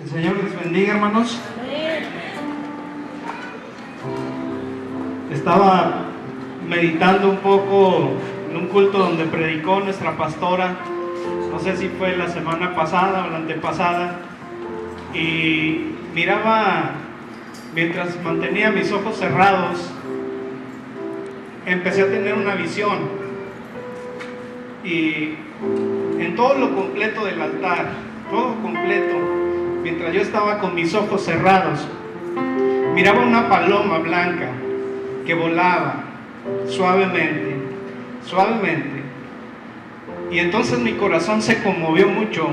El Señor les bendiga, hermanos. Estaba meditando un poco en un culto donde predicó nuestra pastora, no sé si fue la semana pasada o la antepasada, y miraba, mientras mantenía mis ojos cerrados, empecé a tener una visión, y en todo lo completo del altar, todo completo, mientras yo estaba con mis ojos cerrados, miraba una paloma blanca que volaba suavemente, suavemente. Y entonces mi corazón se conmovió mucho,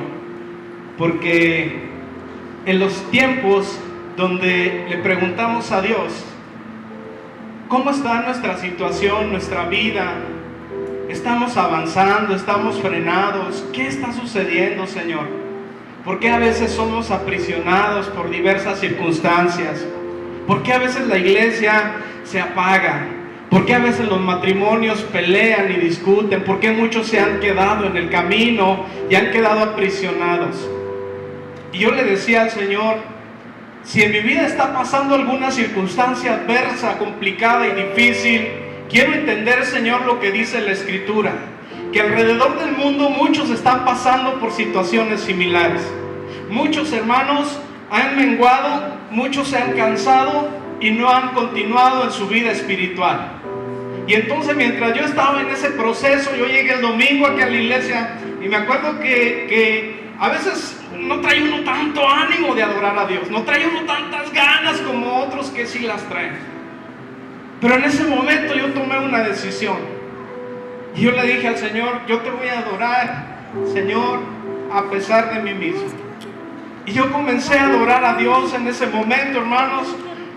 porque en los tiempos donde le preguntamos a Dios cómo está nuestra situación, nuestra vida, estamos avanzando, estamos frenados, ¿qué está sucediendo, Señor? ¿Por qué a veces somos aprisionados por diversas circunstancias? ¿Por qué a veces la iglesia se apaga? ¿Por qué a veces los matrimonios pelean y discuten? ¿Por qué muchos se han quedado en el camino y han quedado aprisionados? Y yo le decía al Señor, si en mi vida está pasando alguna circunstancia adversa, complicada y difícil, quiero entender, Señor, lo que dice la Escritura, que alrededor del mundo muchos están pasando por situaciones similares. Muchos hermanos han menguado, muchos se han cansado y no han continuado en su vida espiritual. Y entonces, mientras yo estaba en ese proceso, yo llegué el domingo aquí a la iglesia y me acuerdo que a veces no trae uno tanto ánimo de adorar a Dios, no trae uno tantas ganas como otros que sí las traen. Pero en ese momento yo tomé una decisión. Y yo le dije al Señor, yo te voy a adorar, Señor, a pesar de mí mismo. Y yo comencé a adorar a Dios en ese momento, hermanos.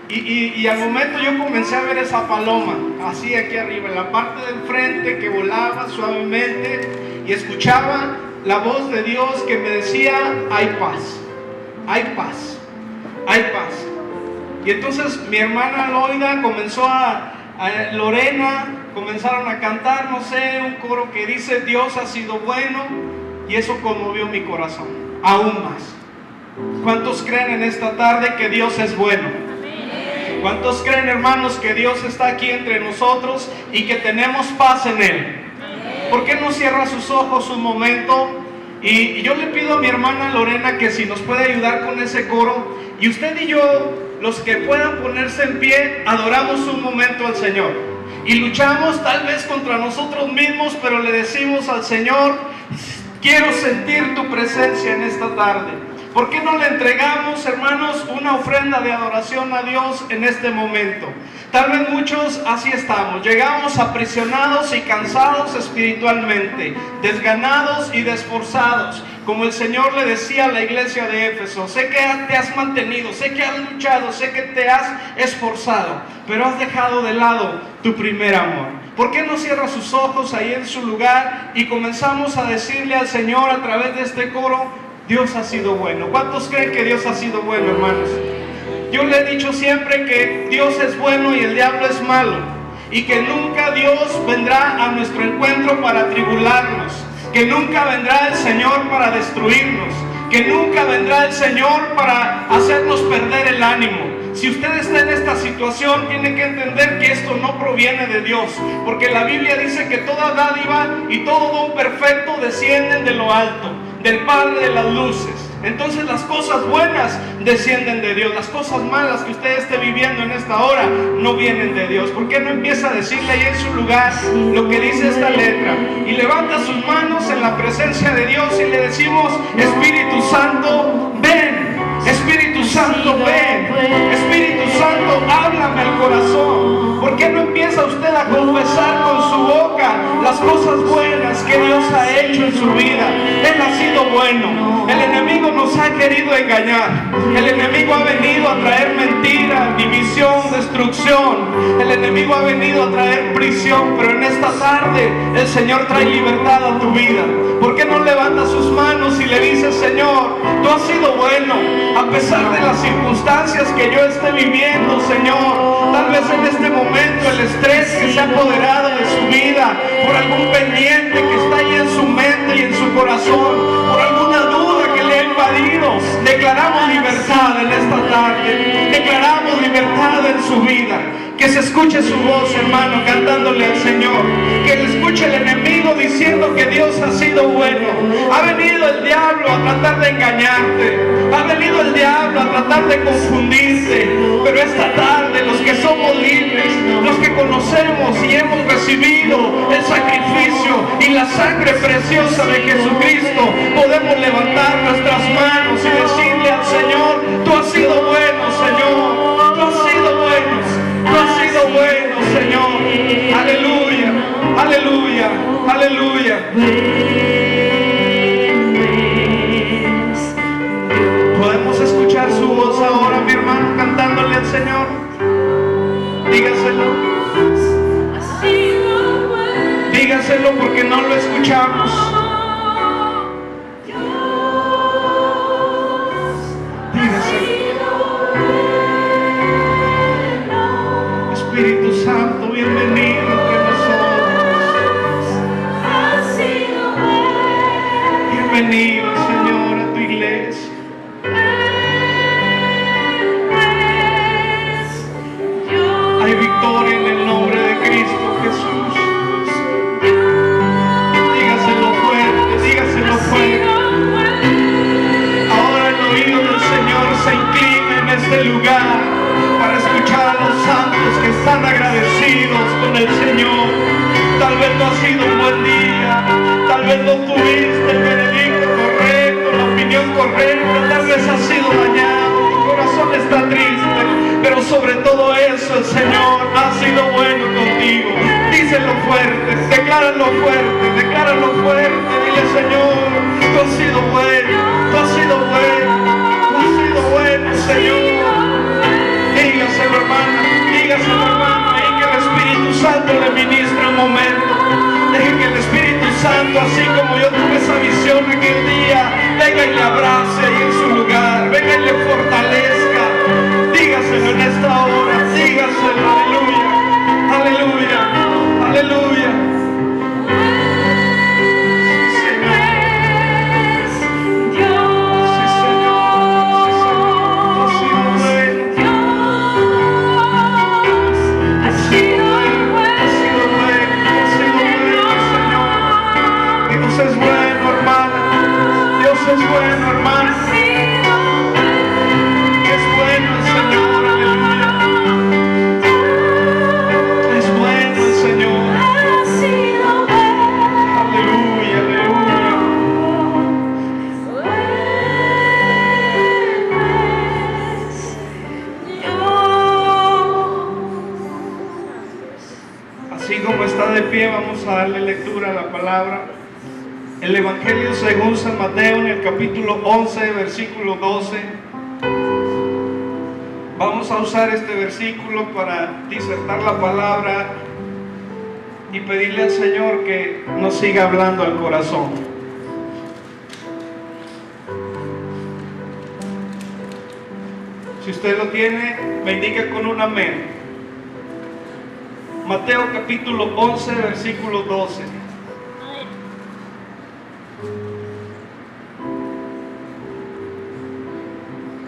Y al momento yo comencé a ver esa paloma, así aquí arriba, en la parte del frente, que volaba suavemente. Y escuchaba la voz de Dios que me decía, hay paz, hay paz, hay paz. Y entonces mi hermana Loida comenzó Lorena, comenzaron a cantar, no sé, un coro que dice, Dios ha sido bueno, y eso conmovió mi corazón, aún más. ¿Cuántos creen en esta tarde que Dios es bueno? ¿Cuántos creen, hermanos, que Dios está aquí entre nosotros y que tenemos paz en Él? ¿Por qué no cierra sus ojos un momento? Y yo le pido a mi hermana Lorena que si nos puede ayudar con ese coro, y usted y yo, los que puedan ponerse en pie, adoramos un momento al Señor. Y luchamos tal vez contra nosotros mismos, pero le decimos al Señor, quiero sentir tu presencia en esta tarde. ¿Por qué no le entregamos, hermanos, una ofrenda de adoración a Dios en este momento? Tal vez muchos así estamos, llegamos aprisionados y cansados espiritualmente, desganados y desforzados, como el Señor le decía a la iglesia de Éfeso, sé que te has mantenido, sé que has luchado, sé que te has esforzado, pero has dejado de lado tu primer amor. ¿Por qué no cierra sus ojos ahí en su lugar y comenzamos a decirle al Señor a través de este coro, Dios ha sido bueno? ¿Cuántos creen que Dios ha sido bueno, hermanos? Yo le he dicho siempre que Dios es bueno y el diablo es malo, y que nunca Dios vendrá a nuestro encuentro para tribularnos, que nunca vendrá el Señor para destruirnos, que nunca vendrá el Señor para hacernos perder el ánimo. Si usted está en esta situación, tiene que entender que esto no proviene de Dios, porque la Biblia dice que toda dádiva y todo don perfecto descienden de lo alto, del Padre de las luces. Entonces las cosas buenas descienden de Dios. Las cosas malas que usted esté viviendo en esta hora no vienen de Dios. ¿Por qué no empieza a decirle ahí en su lugar lo que dice esta letra? Y levanta sus manos en la presencia de Dios y le decimos, Espíritu Santo, ven. Espíritu Santo, ven. Espíritu Santo, háblame al corazón. ¿Por qué no empieza usted a confesar con su boca las cosas buenas que Dios ha hecho en su vida? Él ha sido bueno. El enemigo nos ha querido engañar. El enemigo ha venido a traer mentira, división, destrucción. El enemigo ha venido a traer prisión. Pero en esta tarde el Señor trae libertad a tu vida. ¿Por qué no levanta sus manos y le dice, Señor, tú has sido bueno? A pesar de las circunstancias que yo esté viviendo, Señor, tal vez en este momento el estrés que se ha apoderado de su vida, por algún pendiente que está ahí en su mente y en su corazón, por alguna duda que le ha invadido, declaramos libertad su vida. Que se escuche su voz, hermano, cantándole al Señor. Que le escuche el enemigo diciendo que Dios ha sido bueno. Ha venido el diablo a tratar de engañarte. Ha venido el diablo a tratar de confundirte. Pero esta tarde, los que somos libres, los que conocemos y hemos recibido el sacrificio y la sangre preciosa de Jesucristo, podemos levantar nuestras manos y decirle al Señor: tú has sido bueno, Señor. Tú has sido bueno. Tú has sido bueno, Señor. Aleluya, aleluya, aleluya. Podemos escuchar su voz ahora, mi hermano, cantándole al Señor. Dígaselo. Dígaselo porque no lo escuchamos. Espíritu Santo, bienvenido entre nosotros. Bienvenido, Señor, a tu iglesia. Hay victoria en el nombre de Cristo Jesús. Dígaselo fuerte, dígaselo fuerte. Ahora el oído del Señor se inclina en este lugar para escuchar a los santos que están agradecidos con el Señor. Tal vez no ha sido un buen día, tal vez no tuviste el veredicto correcto, la opinión correcta, tal vez has sido dañado, tu corazón está triste, pero sobre todo eso el Señor ha sido bueno contigo. Díselo fuerte, decláralo fuerte, dile: Señor, tú has sido bueno, tú has sido bueno, tú has sido bueno, Señor. Dígaselo, hermano, y que el Espíritu Santo le ministre un momento. Deje que el Espíritu Santo, así como yo tuve esa visión aquel día, venga y le abrace ahí en su lugar, venga y le fortalezca. Dígaselo en esta hora, dígaselo, aleluya, aleluya, aleluya. Es bueno, hermano. Es bueno el Señor, aleluya. Es bueno el Señor. Aleluya, aleluya. Así como está de pie, vamos a darle lectura a la palabra. El Evangelio según San Mateo, en el capítulo 11, versículo 12. Vamos a usar este versículo para disertar la palabra y pedirle al Señor que nos siga hablando al corazón. Si usted lo tiene, me indica con un amén. Mateo capítulo 11, versículo 12.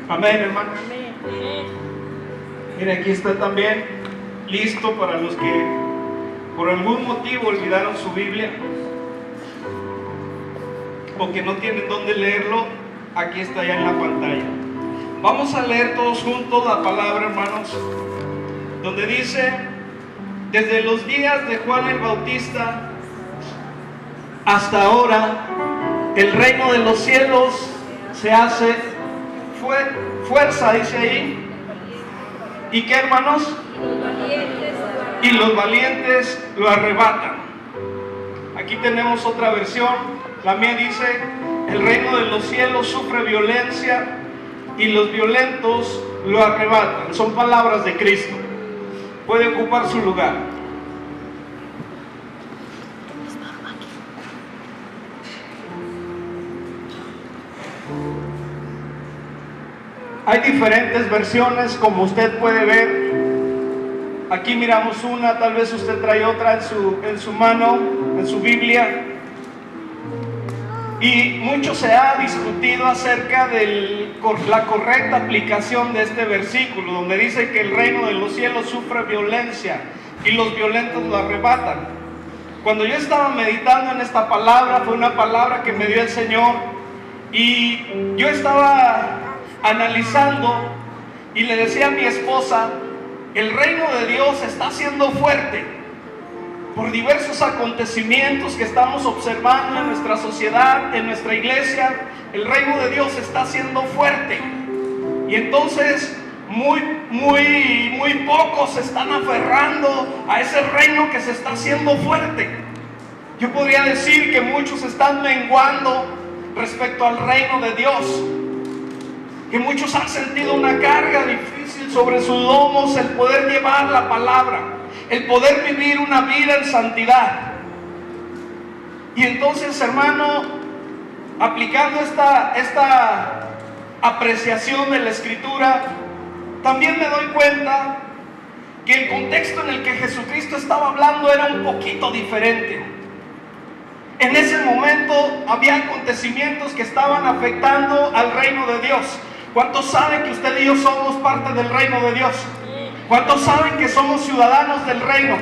Amén, hermano. Mira, aquí está también listo para los que por algún motivo olvidaron su Biblia o que no tienen dónde leerlo. Aquí está ya en la pantalla. Vamos a leer todos juntos la palabra, hermanos, donde dice: desde los días de Juan el Bautista hasta ahora, el reino de los cielos se hace fuerza, dice ahí. ¿Y qué, hermanos? Y los valientes lo arrebatan. Aquí tenemos otra versión. La mía dice: el reino de los cielos sufre violencia y los violentos lo arrebatan. Son palabras de Cristo. Puede ocupar su lugar. Hay diferentes versiones, como usted puede ver. Aquí miramos una, tal vez usted trae otra en su mano, en su Biblia. Y mucho se ha discutido acerca de la correcta aplicación de este versículo, donde dice que el reino de los cielos sufre violencia y los violentos lo arrebatan. Cuando yo estaba meditando en esta palabra, fue una palabra que me dio el Señor, y yo estaba analizando y le decía a mi esposa: el reino de Dios está siendo fuerte por diversos acontecimientos que estamos observando en nuestra sociedad, en nuestra iglesia. El reino de Dios está siendo fuerte, y entonces muy pocos se están aferrando a ese reino que se está haciendo fuerte. Yo podría decir que muchos están menguando respecto al reino de Dios, que muchos han sentido una carga difícil sobre sus lomos, el poder llevar la palabra, el poder vivir una vida en santidad. Y entonces, hermano, aplicando esta apreciación de la Escritura, también me doy cuenta que el contexto en el que Jesucristo estaba hablando era un poquito diferente. En ese momento había acontecimientos que estaban afectando al reino de Dios. ¿Cuántos saben que usted y yo somos parte del reino de Dios? ¿Cuántos saben que somos ciudadanos del reino?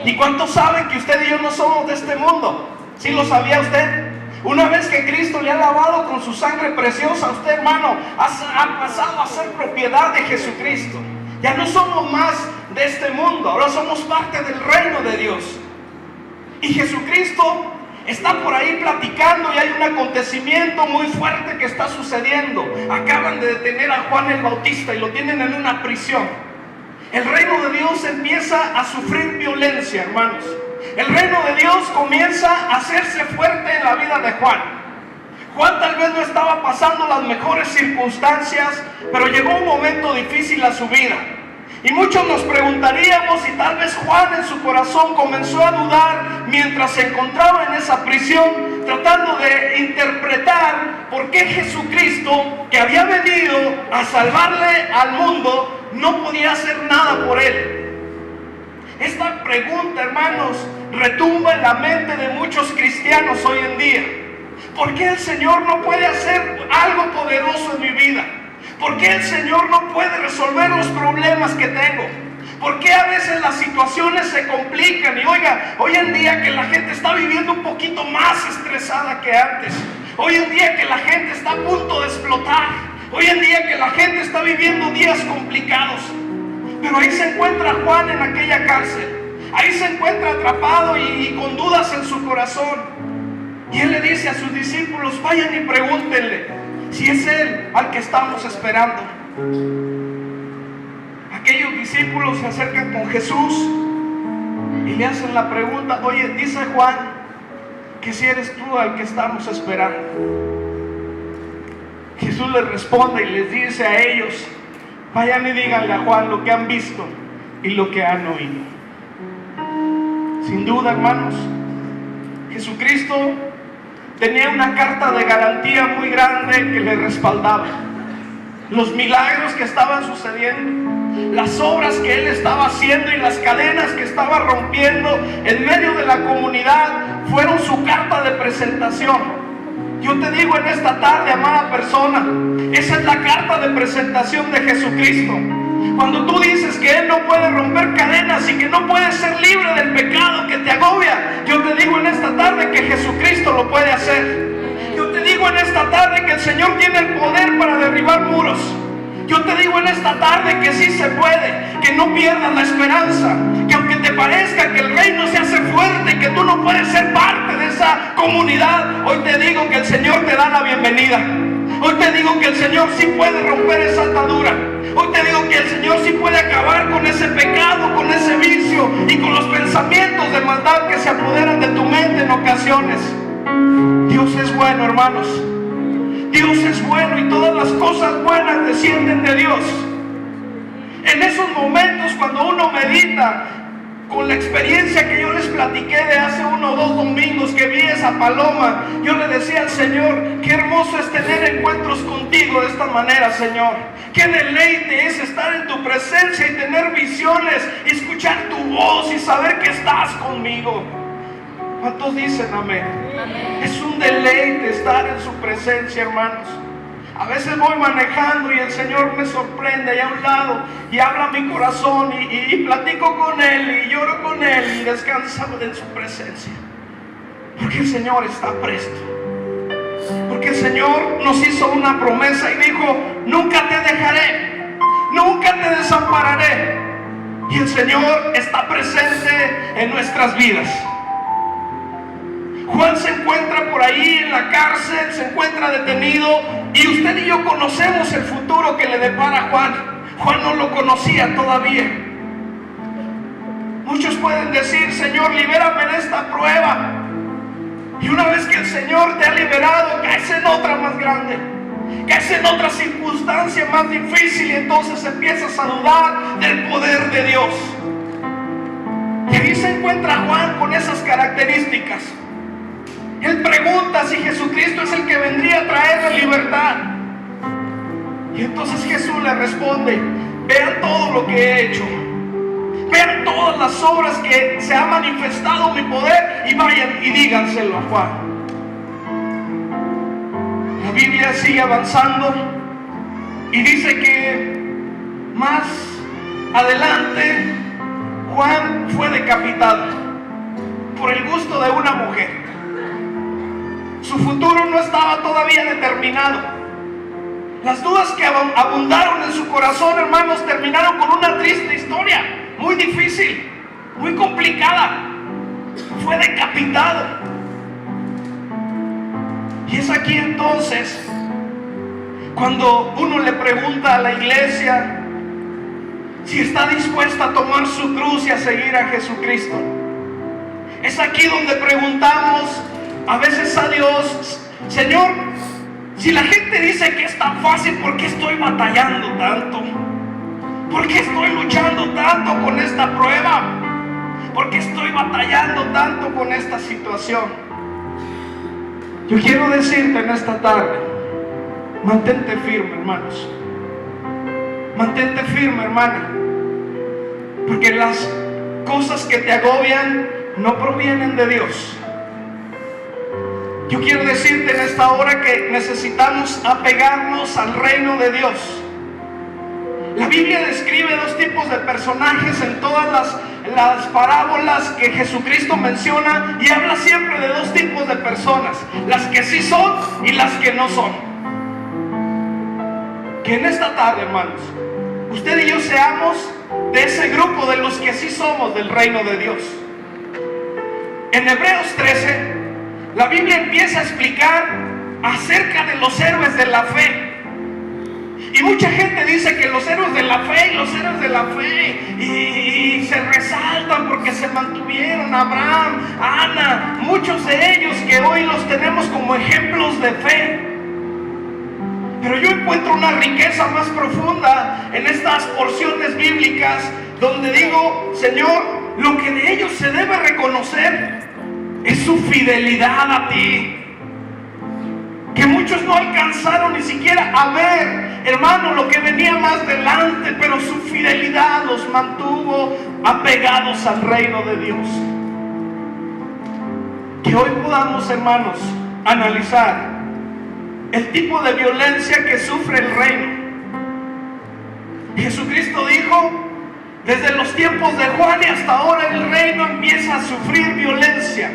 ¿Y cuántos saben que usted y yo no somos de este mundo? ¿Sí lo sabía usted? Una vez que Cristo le ha lavado con su sangre preciosa, usted, hermano, ha pasado a ser propiedad de Jesucristo. Ya no somos más de este mundo, ahora somos parte del reino de Dios. Y Jesucristo está por ahí platicando, y hay un acontecimiento muy fuerte que está sucediendo. Acaban de detener a Juan el Bautista y lo tienen en una prisión. El reino de Dios empieza a sufrir violencia, hermanos. El reino de Dios comienza a hacerse fuerte en la vida de Juan. Juan tal vez no estaba pasando las mejores circunstancias, pero llegó un momento difícil a su vida. Y muchos nos preguntaríamos si tal vez Juan en su corazón comenzó a dudar mientras se encontraba en esa prisión, tratando de interpretar por qué Jesucristo, que había venido a salvarle al mundo, no podía hacer nada por él. Esta pregunta, hermanos, retumba en la mente de muchos cristianos hoy en día. ¿Por qué el Señor no puede hacer algo poderoso en mi vida? ¿Por qué el Señor no puede resolver los problemas que tengo? ¿Por qué a veces las situaciones se complican? Y oiga, hoy en día que la gente está viviendo un poquito más estresada que antes. Hoy en día que la gente está a punto de explotar. Hoy en día que la gente está viviendo días complicados. Pero ahí se encuentra Juan en aquella cárcel. Ahí se encuentra atrapado y con dudas en su corazón. Y él le dice a sus discípulos: vayan y pregúntenle si es él al que estamos esperando. Aquellos discípulos se acercan con Jesús y le hacen la pregunta: oye, dice Juan que si eres tú al que estamos esperando. Jesús les responde y les dice a ellos: vayan y díganle a Juan lo que han visto y lo que han oído. Sin duda, hermanos, Jesucristo tenía una carta de garantía muy grande que le respaldaba. Los milagros que estaban sucediendo, las obras que él estaba haciendo y las cadenas que estaba rompiendo en medio de la comunidad fueron su carta de presentación. Yo te digo en esta tarde, amada persona, esa es la carta de presentación de Jesucristo. Cuando tú dices que Él no puede romper cadenas y que no puede ser libre del pecado que te agobia, yo te digo en esta tarde que Jesucristo lo puede hacer. Yo te digo en esta tarde que el Señor tiene el poder para derribar muros. Yo te digo en esta tarde que sí se puede, que no pierdas la esperanza, que aunque te parezca que el reino se hace fuerte y que tú no puedes ser parte de esa comunidad, hoy te digo que el Señor te da la bienvenida. Hoy te digo que el Señor sí puede romper esa atadura. Hoy te digo que el Señor sí puede acabar con ese pecado, con ese vicio y con los pensamientos de maldad que se apoderan de tu mente en ocasiones. Dios es bueno, hermanos. Dios es bueno y todas las cosas buenas descienden de Dios. En esos momentos, cuando uno medita con la experiencia que yo les platiqué de hace 1 o 2 domingos que vi esa paloma, yo le decía al Señor: qué hermoso es tener encuentros contigo de esta manera, Señor. Qué deleite es estar en tu presencia y tener visiones, y escuchar tu voz y saber que estás conmigo. ¿Cuántos dicen amén? Amén. Es un deleite estar en su presencia, hermanos. A veces voy manejando y el Señor me sorprende allá a un lado y habla a mi corazón y platico con Él y lloro con Él y descanso en su presencia. Porque el Señor está presto. Porque el Señor nos hizo una promesa y dijo: nunca te dejaré, nunca te desampararé. Y el Señor está presente en nuestras vidas. Juan se encuentra por ahí en la cárcel, se encuentra detenido, y usted y yo conocemos el futuro que le depara a Juan. Juan no lo conocía todavía. Muchos pueden decir: Señor, libérame de esta prueba. Y una vez que el Señor te ha liberado, caes en otra más grande, caes en otra circunstancia más difícil, y entonces empiezas a dudar del poder de Dios. Y ahí se encuentra Juan con esas características. Él pregunta si Jesucristo es el que vendría a traer la libertad. Y entonces Jesús le responde: vean todo lo que he hecho, vean todas las obras que se ha manifestado mi poder, y vayan y díganselo a Juan. La Biblia sigue avanzando y dice que más adelante Juan fue decapitado por el gusto de una mujer. Su futuro no estaba todavía determinado. Las dudas que abundaron en su corazón, hermanos, terminaron con una triste historia, muy difícil, muy complicada. Fue decapitado. Y es aquí entonces cuando uno le pregunta a la iglesia si está dispuesta a tomar su cruz y a seguir a Jesucristo. Es aquí donde preguntamos a veces a Dios: Señor, si la gente dice que es tan fácil, ¿por qué estoy batallando tanto? ¿Por qué estoy luchando tanto con esta prueba? ¿Por qué estoy batallando tanto con esta situación? Yo quiero decirte en esta tarde: mantente firme, hermanos. Mantente firme, hermana. Porque las cosas que te agobian no provienen de Dios. Yo quiero decirte en esta hora que necesitamos apegarnos al reino de Dios. La Biblia describe dos tipos de personajes en todas las parábolas que Jesucristo menciona, y habla siempre de dos tipos de personas: las que sí son y las que no son. Que en esta tarde, hermanos, usted y yo seamos de ese grupo de los que sí somos del reino de Dios. En Hebreos 13, la Biblia empieza a explicar acerca de los héroes de la fe. Y mucha gente dice que los héroes de la fe y los héroes de la fe y se resaltan porque se mantuvieron: Abraham, Ana, muchos de ellos que hoy los tenemos como ejemplos de fe. Pero yo encuentro una riqueza más profunda en estas porciones bíblicas, donde digo: Señor, lo que de ellos se debe reconocer es su fidelidad a ti, que muchos no alcanzaron ni siquiera a ver, hermano, lo que venía más delante, pero su fidelidad los mantuvo apegados al reino de Dios. Que hoy podamos, hermanos, analizar el tipo de violencia que sufre el reino. Jesucristo dijo: desde los tiempos de Juan y hasta ahora el reino empieza a sufrir violencia.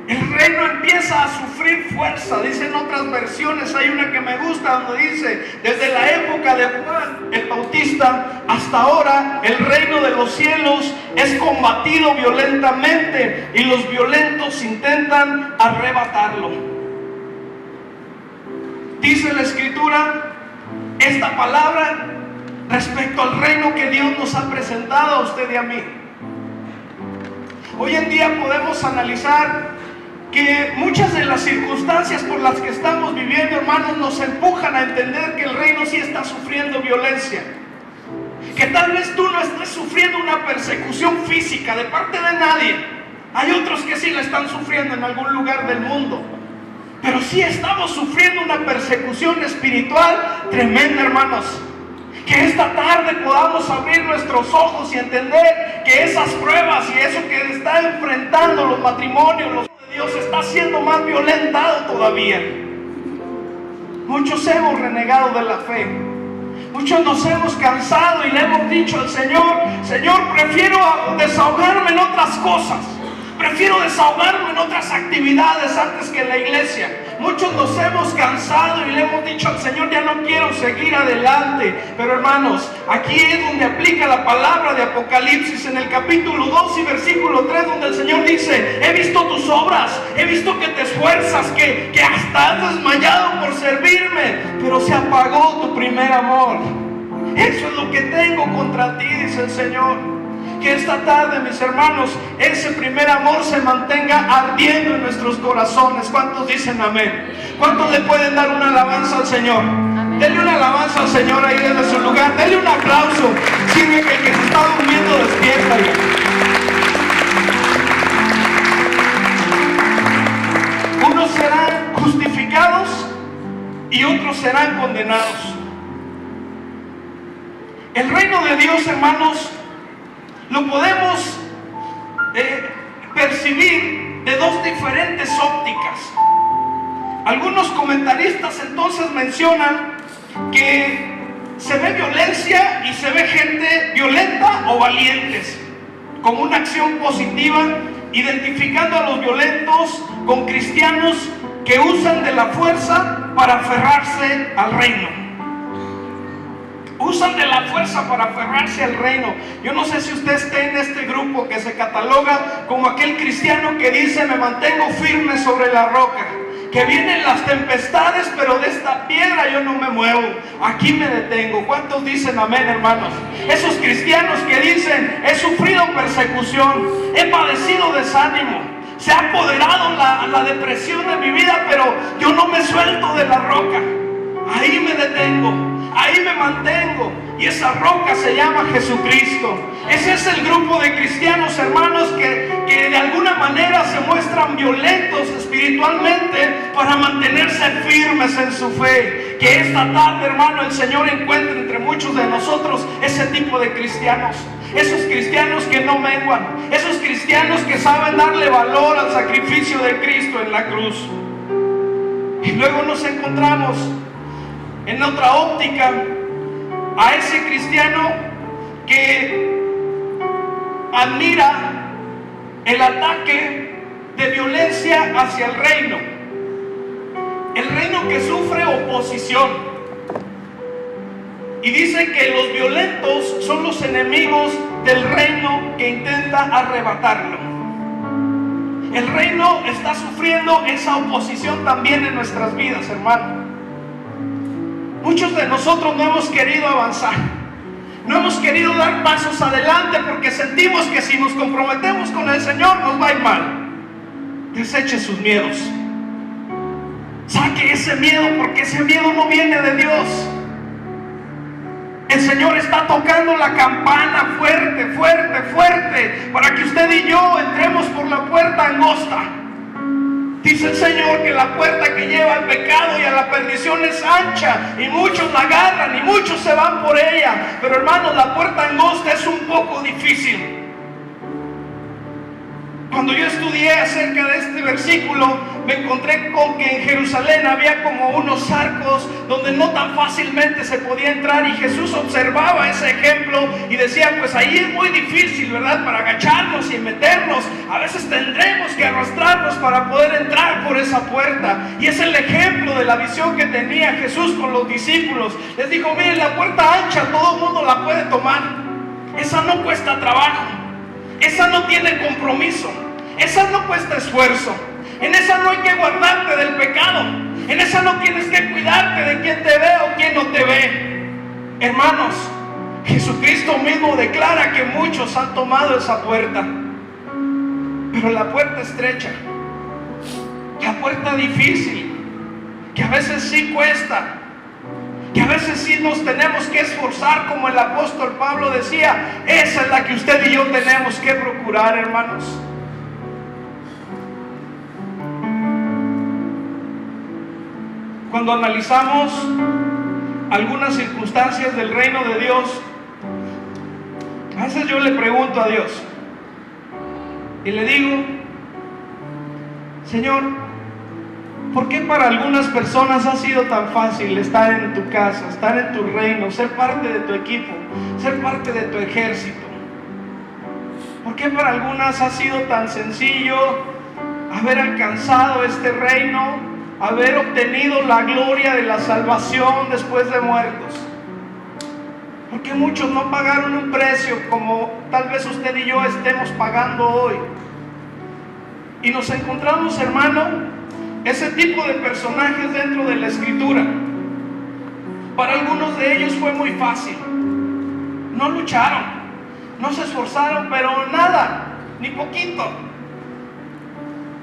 El reino empieza a sufrir fuerza. Dicen otras versiones, hay una que me gusta donde dice: desde la época de Juan el Bautista hasta ahora el reino de los cielos es combatido violentamente y los violentos intentan arrebatarlo. Dice la Escritura esta palabra respecto al reino que Dios nos ha presentado a usted y a mí. Hoy en día podemos analizar que muchas de las circunstancias por las que estamos viviendo, hermanos, nos empujan a entender que el reino sí está sufriendo violencia. Que tal vez tú no estés sufriendo una persecución física de parte de nadie. Hay otros que sí la están sufriendo en algún lugar del mundo. Pero sí estamos sufriendo una persecución espiritual tremenda, hermanos. Que esta tarde podamos abrir nuestros ojos y entender que esas pruebas y eso que está enfrentando los matrimonios, los de Dios, está siendo más violentado todavía. Muchos hemos renegado de la fe. Muchos nos hemos cansado y le hemos dicho al Señor: Señor, prefiero desahogarme en otras cosas. Prefiero desahogarme en otras actividades antes que en la iglesia. Muchos nos hemos cansado y le hemos dicho al Señor: ya no quiero seguir adelante. Pero hermanos, aquí es donde aplica la palabra de Apocalipsis en el capítulo 2 y versículo 3, donde el Señor dice: he visto tus obras, he visto que te esfuerzas, que hasta has desmayado por servirme, pero se apagó tu primer amor. Eso es lo que tengo contra ti, dice el Señor. Que esta tarde, mis hermanos, ese primer amor se mantenga ardiendo en nuestros corazones. ¿Cuántos dicen amén? ¿Cuántos le pueden dar una alabanza al Señor? Amén. Denle una alabanza al Señor ahí desde su lugar. Denle un aplauso. Sirve que el que se está durmiendo despierta. Unos serán justificados y otros serán condenados. El reino de Dios, hermanos, lo podemos percibir de dos diferentes ópticas. Algunos comentaristas entonces mencionan que se ve violencia y se ve gente violenta o valientes, como una acción positiva, identificando a los violentos con cristianos que usan de la fuerza para aferrarse al reino. Usan de la fuerza para aferrarse al reino. Yo no sé si usted esté en este grupo que se cataloga como aquel cristiano que dice: me mantengo firme sobre la roca, que vienen las tempestades, pero de esta piedra yo no me muevo, aquí me detengo. ¿Cuántos dicen amén, hermanos? Esos cristianos que dicen: he sufrido persecución, he padecido desánimo, se ha apoderado la depresión de mi vida, pero yo no me suelto de la roca, ahí me detengo, ahí me mantengo, y esa roca se llama Jesucristo. Ese es el grupo de cristianos, hermanos, que de alguna manera se muestran violentos espiritualmente para mantenerse firmes en su fe. Que esta tarde, hermano, el Señor encuentre entre muchos de nosotros ese tipo de cristianos. Esos cristianos que no menguan, esos cristianos que saben darle valor al sacrificio de Cristo en la cruz. Y luego nos encontramos en otra óptica a ese cristiano que admira el ataque de violencia hacia el reino que sufre oposición, y dice que los violentos son los enemigos del reino que intenta arrebatarlo. El reino está sufriendo esa oposición también en nuestras vidas, hermano. Muchos de nosotros no hemos querido avanzar, no hemos querido dar pasos adelante porque sentimos que si nos comprometemos con el Señor nos va a ir mal. Deseche sus miedos, saque ese miedo, porque ese miedo no viene de Dios. El Señor está tocando la campana fuerte, fuerte, fuerte, para que usted y yo entremos por la puerta angosta. Dice el Señor que la puerta que lleva al pecado y a la perdición es ancha, y muchos la agarran y muchos se van por ella. Pero hermanos, la puerta angosta es un poco difícil. Cuando yo estudié acerca de este versículo, me encontré con que en Jerusalén había como unos arcos donde no tan fácilmente se podía entrar, y Jesús observaba ese ejemplo y decía: pues ahí es muy difícil, ¿verdad? Para agacharnos y meternos, a veces tendremos que arrastrarnos para poder entrar por esa puerta. Y es el ejemplo de la visión que tenía Jesús con los discípulos. Les dijo: miren, la puerta ancha todo el mundo la puede tomar, esa no cuesta trabajo, esa no tiene compromiso, esa no cuesta esfuerzo, en esa no hay que guardarte del pecado, en esa no tienes que cuidarte de quién te ve o quién no te ve. Hermanos, Jesucristo mismo declara que muchos han tomado esa puerta, pero la puerta estrecha, la puerta difícil, que a veces sí cuesta, que a veces sí nos tenemos que esforzar, como el apóstol Pablo decía, esa es la que usted y yo tenemos que procurar, hermanos. Cuando analizamos algunas circunstancias del reino de Dios, veces yo le pregunto a Dios y le digo: Señor, ¿por qué para algunas personas ha sido tan fácil estar en tu casa, estar en tu reino, ser parte de tu equipo, ser parte de tu ejército? ¿Por qué para algunas ha sido tan sencillo haber alcanzado este reino, haber obtenido la gloria de la salvación después de muertos? ¿Por qué muchos no pagaron un precio como tal vez usted y yo estemos pagando hoy? Y nos encontramos, hermano, ese tipo de personajes dentro de la Escritura. Para algunos de ellos fue muy fácil. No lucharon, no se esforzaron, pero nada, ni poquito.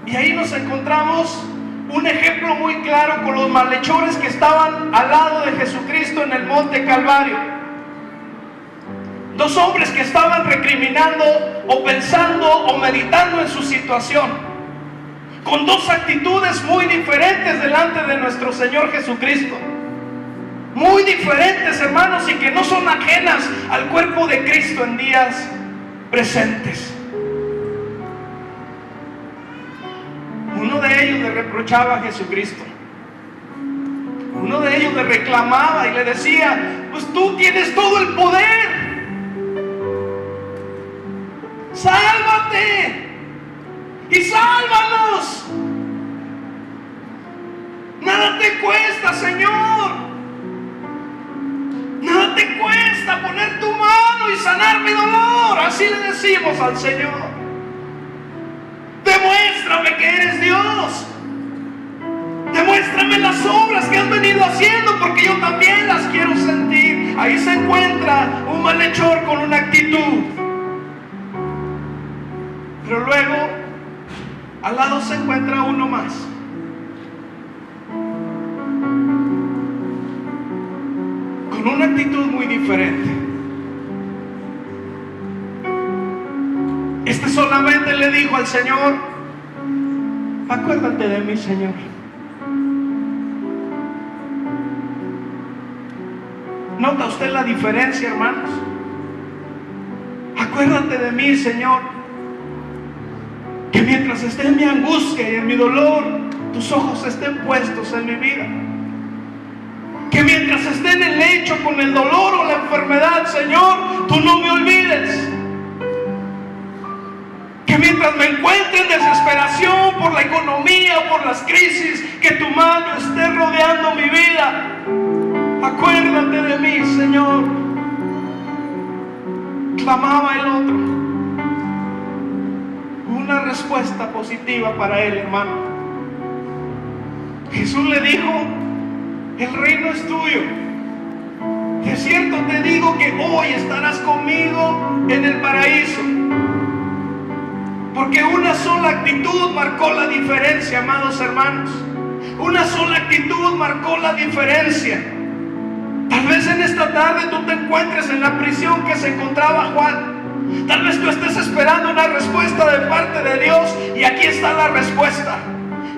Y ahí nos encontramos un ejemplo muy claro con los malhechores que estaban al lado de Jesucristo en el monte Calvario. Dos hombres que estaban recriminando o pensando o meditando en su situación, con dos actitudes muy diferentes delante de nuestro Señor Jesucristo. Muy diferentes, hermanos, y que no son ajenas al cuerpo de Cristo en días presentes. Uno de ellos le reprochaba a Jesucristo. Uno de ellos le reclamaba y le decía: pues tú tienes todo el poder. ¡Sálvate! ¡Y sálvanos! Nada te cuesta, Señor. Nada te cuesta poner tu mano y sanar mi dolor. Así le decimos al Señor. Demuéstrame que eres Dios. Demuéstrame las obras que has venido haciendo, porque yo también las quiero sentir. Ahí se encuentra un malhechor con una actitud. Pero luego, al lado se encuentra uno más. Con una actitud muy diferente. Este solamente le dijo al Señor: acuérdate de mí, Señor. ¿Nota usted la diferencia, hermanos? Acuérdate de mí, Señor. Que mientras esté en mi angustia y en mi dolor, tus ojos estén puestos en mi vida. Que mientras esté en el lecho con el dolor o la enfermedad, Señor, tú no me olvides. Que mientras me encuentre en desesperación por la economía o por las crisis, que tu mano esté rodeando mi vida. Acuérdate de mí, Señor. Clamaba el otro. Una respuesta positiva para él, hermano. Jesús le dijo: el reino es tuyo. De cierto te digo que hoy estarás conmigo en el paraíso. Porque una sola actitud marcó la diferencia, amados hermanos. Una sola actitud marcó la diferencia. Tal vez en esta tarde tú te encuentres en la prisión que se encontraba Juan. Tal vez tú estés esperando una respuesta de parte de Dios, y aquí está la respuesta.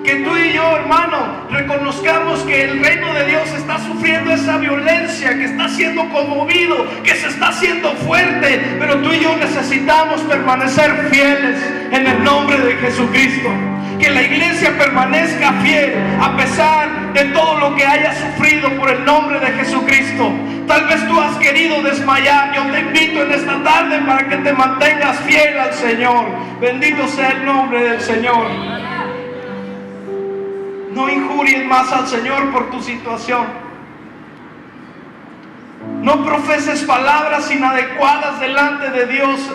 Que tú y yo, hermano, reconozcamos que el reino de Dios está sufriendo esa violencia, que está siendo conmovido, que se está haciendo fuerte, pero tú y yo necesitamos permanecer fieles en el nombre de Jesucristo. Que la iglesia permanezca fiel a pesar de todo lo que haya sufrido por el nombre de Jesucristo. Tal vez tú has querido desmayar. Yo te invito en esta tarde para que te mantengas fiel al Señor. Bendito sea el nombre del Señor. No injuries más al Señor por tu situación. No profeses palabras inadecuadas delante de Dios.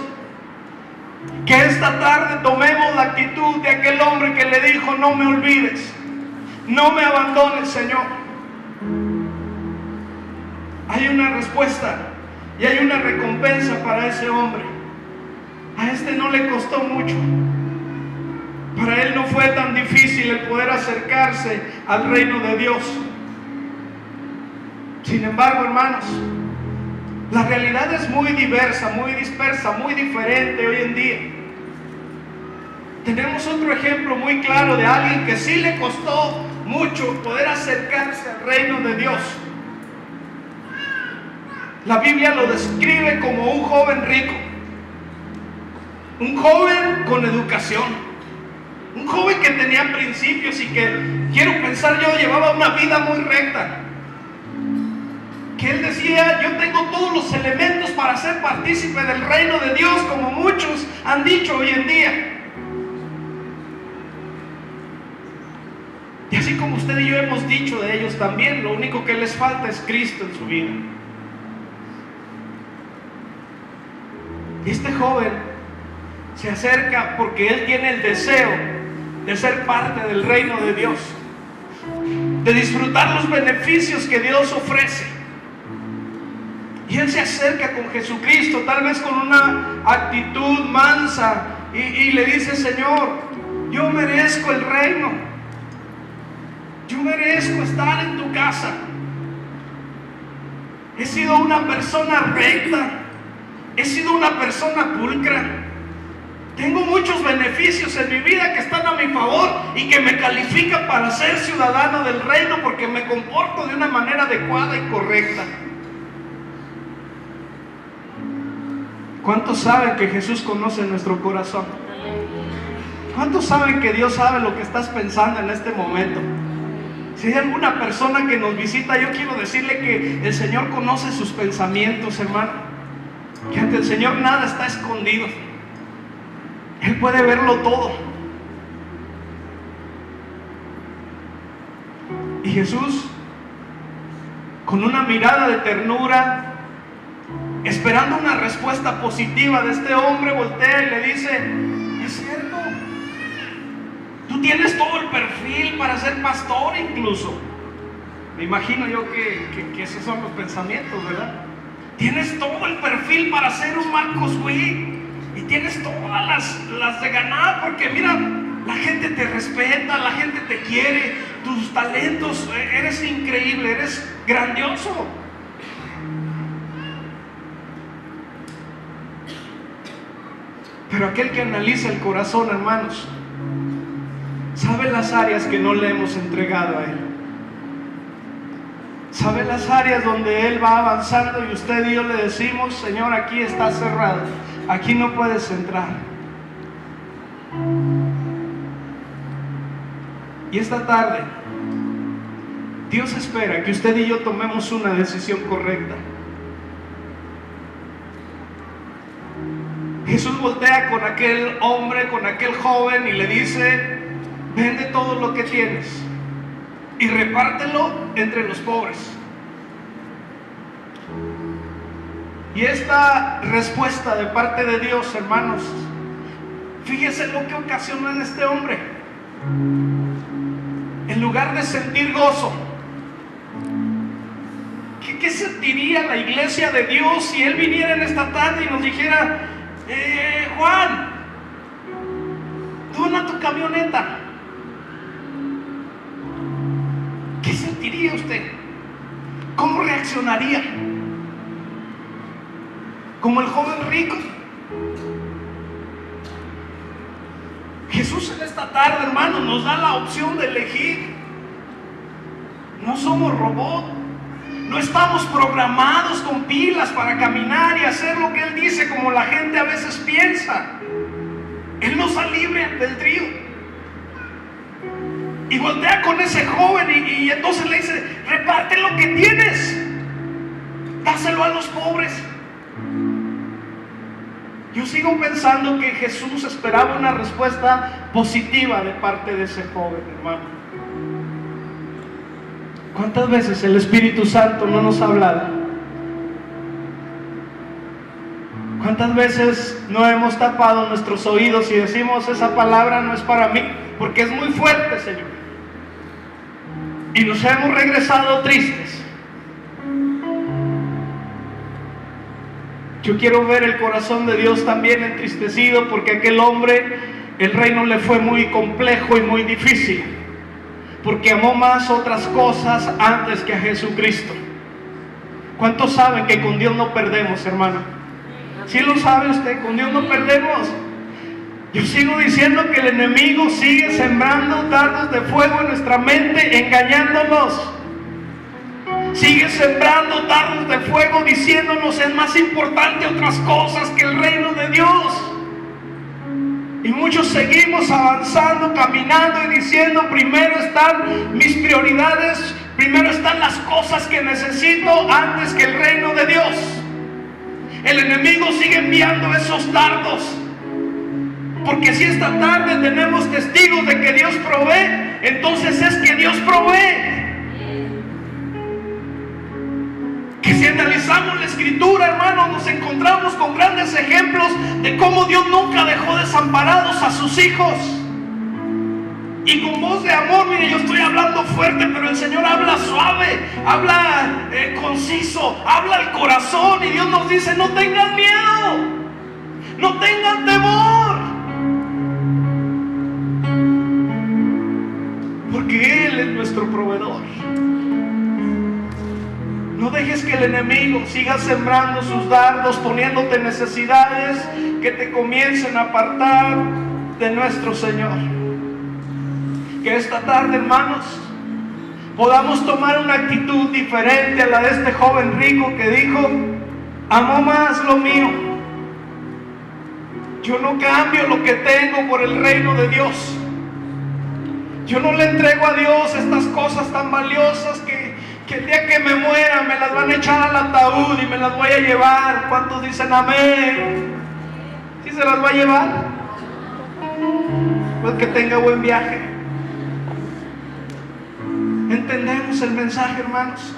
Que esta tarde tomemos la actitud de aquel hombre que le dijo: no me olvides, no me abandones, Señor. Hay una respuesta y hay una recompensa para ese hombre. A este no le costó mucho. Para él no fue tan difícil el poder acercarse al reino de Dios. Sin embargo, hermanos, la realidad es muy diversa, muy dispersa, muy diferente hoy en día. Tenemos otro ejemplo muy claro de alguien que sí le costó mucho poder acercarse al reino de Dios. La Biblia lo describe como un joven rico. Un joven con educación, un joven que tenía principios y que, quiero pensar yo, llevaba una vida muy recta. Que él decía: yo tengo todos los elementos para ser partícipe del reino de Dios, como muchos han dicho hoy en día. Y así como usted y yo hemos dicho de ellos también, lo único que les falta es Cristo en su vida. Y este joven se acerca porque él tiene el deseo de ser parte del reino de Dios, de disfrutar los beneficios que Dios ofrece. Y él se acerca con Jesucristo, tal vez con una actitud mansa, y le dice: Señor, yo merezco el reino, yo merezco estar en tu casa. He sido una persona recta, he sido una persona pulcra. Tengo muchos beneficios en mi vida que están a mi favor y que me califican para ser ciudadano del reino, porque me comporto de una manera adecuada y correcta. ¿Cuántos saben que Jesús conoce nuestro corazón? ¿Cuántos saben que Dios sabe lo que estás pensando en este momento? Si hay alguna persona que nos visita, yo quiero decirle que el Señor conoce sus pensamientos, hermano. Que ante el Señor nada está escondido. Él puede verlo todo. Y Jesús, con una mirada de ternura, esperando una respuesta positiva de este hombre, voltea y le dice: es cierto, tú tienes todo el perfil para ser pastor incluso. Me imagino yo que esos son los pensamientos, ¿verdad? Tienes todo el perfil para ser un Marcos Witt. Y tienes todas las de ganar, porque mira, la gente te respeta, la gente te quiere, tus talentos, eres increíble, eres grandioso. Pero aquel que analiza el corazón, hermanos, sabe las áreas que no le hemos entregado a Él. Sabe las áreas donde Él va avanzando y usted y yo le decimos: Señor, aquí está cerrado, aquí no puedes entrar. Y esta tarde Dios espera que usted y yo tomemos una decisión correcta. Jesús voltea con aquel hombre, con aquel joven, y le dice: vende todo lo que tienes y repártelo entre los pobres. Y esta respuesta de parte de Dios, hermanos, fíjese lo que ocasionó en este hombre. En lugar de sentir gozo, ¿qué sentiría la iglesia de Dios si Él viniera en esta tarde y nos dijera: Juan, dona tu camioneta? ¿Qué sentiría usted? ¿Cómo reaccionaría? ¿Como el joven rico? Jesús en esta tarde, hermano, nos da la opción de elegir. No somos robots. No estamos programados con pilas para caminar y hacer lo que Él dice, como la gente a veces piensa. Él nos da libre albedrío. Y voltea con ese joven y entonces le dice: reparte lo que tienes, dáselo a los pobres. Yo sigo pensando que Jesús esperaba una respuesta positiva de parte de ese joven, hermano. ¿Cuántas veces el Espíritu Santo no nos ha hablado? ¿Cuántas veces no hemos tapado nuestros oídos y decimos: esa palabra no es para mí, porque es muy fuerte, Señor? Y nos hemos regresado tristes. Yo quiero ver el corazón de Dios también entristecido, porque aquel hombre, el reino le fue muy complejo y muy difícil, porque amó más otras cosas antes que a Jesucristo. ¿Cuántos saben que con Dios no perdemos, hermano? ¿Sí lo sabe usted? Con Dios no perdemos. Yo sigo diciendo que el enemigo sigue sembrando dardos de fuego en nuestra mente, engañándonos. Sigue sembrando dardos de fuego, diciéndonos: es más importante otras cosas que el reino de Dios. Y muchos seguimos avanzando, caminando y diciendo: primero están mis prioridades, primero están las cosas que necesito antes que el reino de Dios. El enemigo sigue enviando esos dardos, porque si esta tarde tenemos testigos de que Dios provee, entonces es que Dios provee. Que si analizamos la Escritura, hermanos, nos encontramos con grandes ejemplos de cómo Dios nunca dejó desamparados a sus hijos. Y con voz de amor, mire, yo estoy hablando fuerte, pero el Señor habla suave, habla conciso, habla al corazón. Y Dios nos dice: no tengan miedo, no tengan temor, porque Él es nuestro proveedor. No dejes que el enemigo siga sembrando sus dardos, poniéndote necesidades que te comiencen a apartar de nuestro Señor. Que esta tarde, hermanos, podamos tomar una actitud diferente a la de este joven rico que dijo: amó más lo mío. Yo no cambio lo que tengo por el reino de Dios. Yo no le entrego a Dios estas cosas tan valiosas que el día que me muera me las van a echar al ataúd y me las voy a llevar. ¿Cuántos dicen amén? ¿Sí se las va a llevar? Pues que tenga buen viaje. ¿Entendemos el mensaje, hermanos?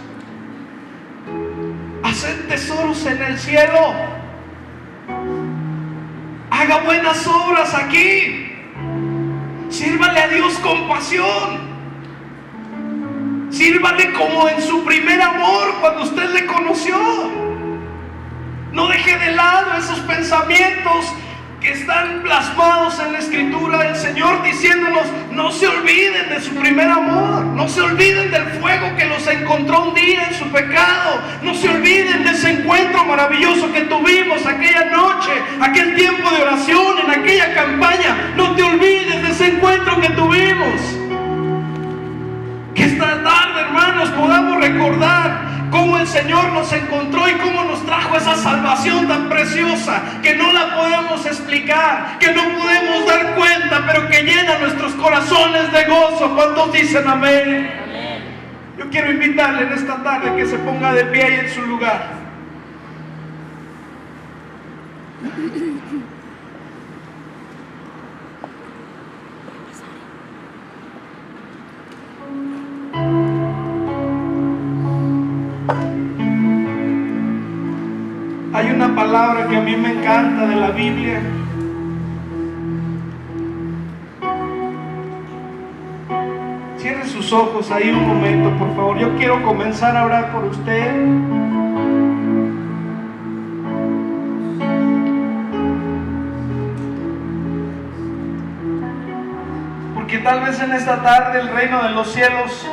Haced tesoros en el cielo. Haga buenas obras aquí. Sírvale a Dios con pasión. Sírvale como en su primer amor, cuando usted le conoció. No deje de lado esos pensamientos que están plasmados en la Escritura del Señor, diciéndonos: no se olviden de su primer amor, no se olviden del fuego que los encontró un día en su pecado, no se olviden de ese encuentro maravilloso que tuvimos aquella noche, aquel tiempo de oración, en aquella campaña. No te olvides de ese encuentro que tuvimos. Que esta tarde, hermanos, podamos recordar cómo el Señor nos encontró y cómo nos trajo esa salvación tan preciosa, que no la podemos explicar, que no podemos dar cuenta, pero que llena nuestros corazones de gozo. ¿Cuántos dicen amén? Yo quiero invitarle en esta tarde que se ponga de pie ahí en su lugar. Hay una palabra que a mí me encanta de la Biblia. Cierre sus ojos ahí un momento, por favor. Yo quiero comenzar a orar por usted. Porque tal vez en esta tarde el reino de los cielos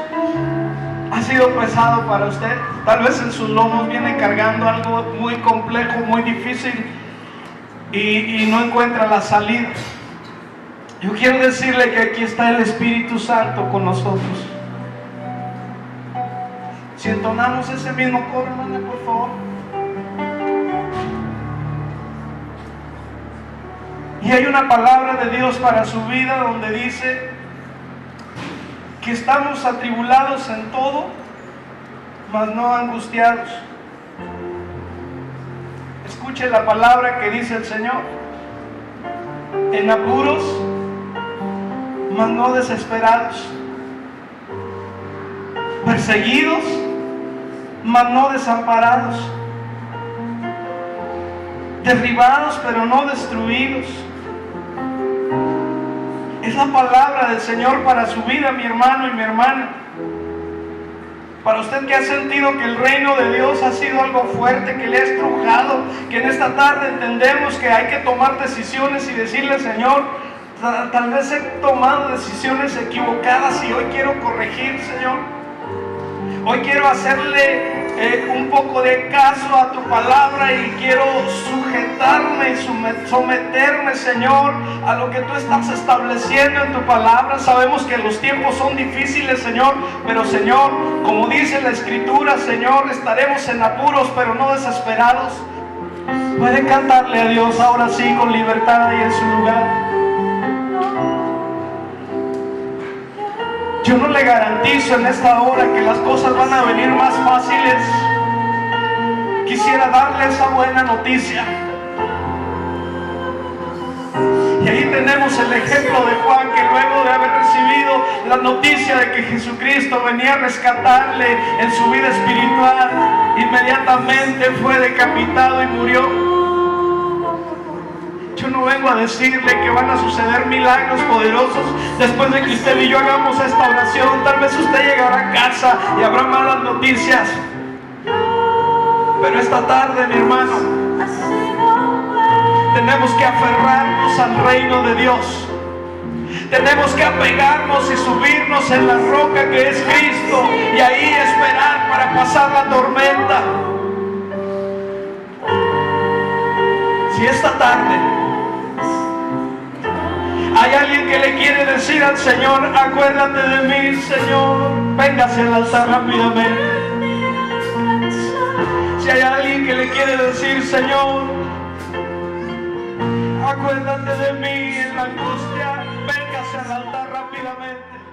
ha sido pesado para usted. Tal vez en sus lomos viene cargando algo muy complejo, muy difícil, y no encuentra la salida. Yo quiero decirle que aquí está el Espíritu Santo con nosotros. Si entonamos ese mismo coro, hermana, por favor. Y hay una palabra de Dios para su vida donde dice que estamos atribulados en todo, mas no angustiados. Escuche la palabra que dice el Señor: en apuros, mas no desesperados, perseguidos, mas no desamparados, derribados, pero no destruidos. Es la palabra del Señor para su vida, mi hermano y mi hermana. Para usted que ha sentido que el reino de Dios ha sido algo fuerte, que le ha estrujado, que en esta tarde entendemos que hay que tomar decisiones y decirle: Señor, tal vez he tomado decisiones equivocadas y hoy quiero corregir, Señor. Hoy quiero hacerle un poco de caso a tu palabra y quiero sujetarme y someterme, Señor, a lo que tú estás estableciendo en tu palabra. Sabemos que los tiempos son difíciles, Señor, pero, Señor, como dice la Escritura, Señor, estaremos en apuros, pero no desesperados. Puede cantarle a Dios ahora sí con libertad ahí en su lugar. Yo no le garantizo en esta hora que las cosas van a venir más fáciles. Quisiera darle esa buena noticia. Y ahí tenemos el ejemplo de Juan, que luego de haber recibido la noticia de que Jesucristo venía a rescatarle en su vida espiritual, inmediatamente fue decapitado y murió. Yo no vengo a decirle que van a suceder milagros poderosos después de que usted y yo hagamos esta oración. Tal vez usted llegará a casa y habrá malas noticias. Pero esta tarde, mi hermano, tenemos que aferrarnos al reino de Dios. Tenemos que apegarnos y subirnos en la roca que es Cristo, y ahí esperar para pasar la tormenta. Si esta tarde hay alguien que le quiere decir al Señor: acuérdate de mí, Señor, véngase al altar rápidamente. Si hay alguien que le quiere decir: Señor, acuérdate de mí en la angustia, véngase al altar rápidamente.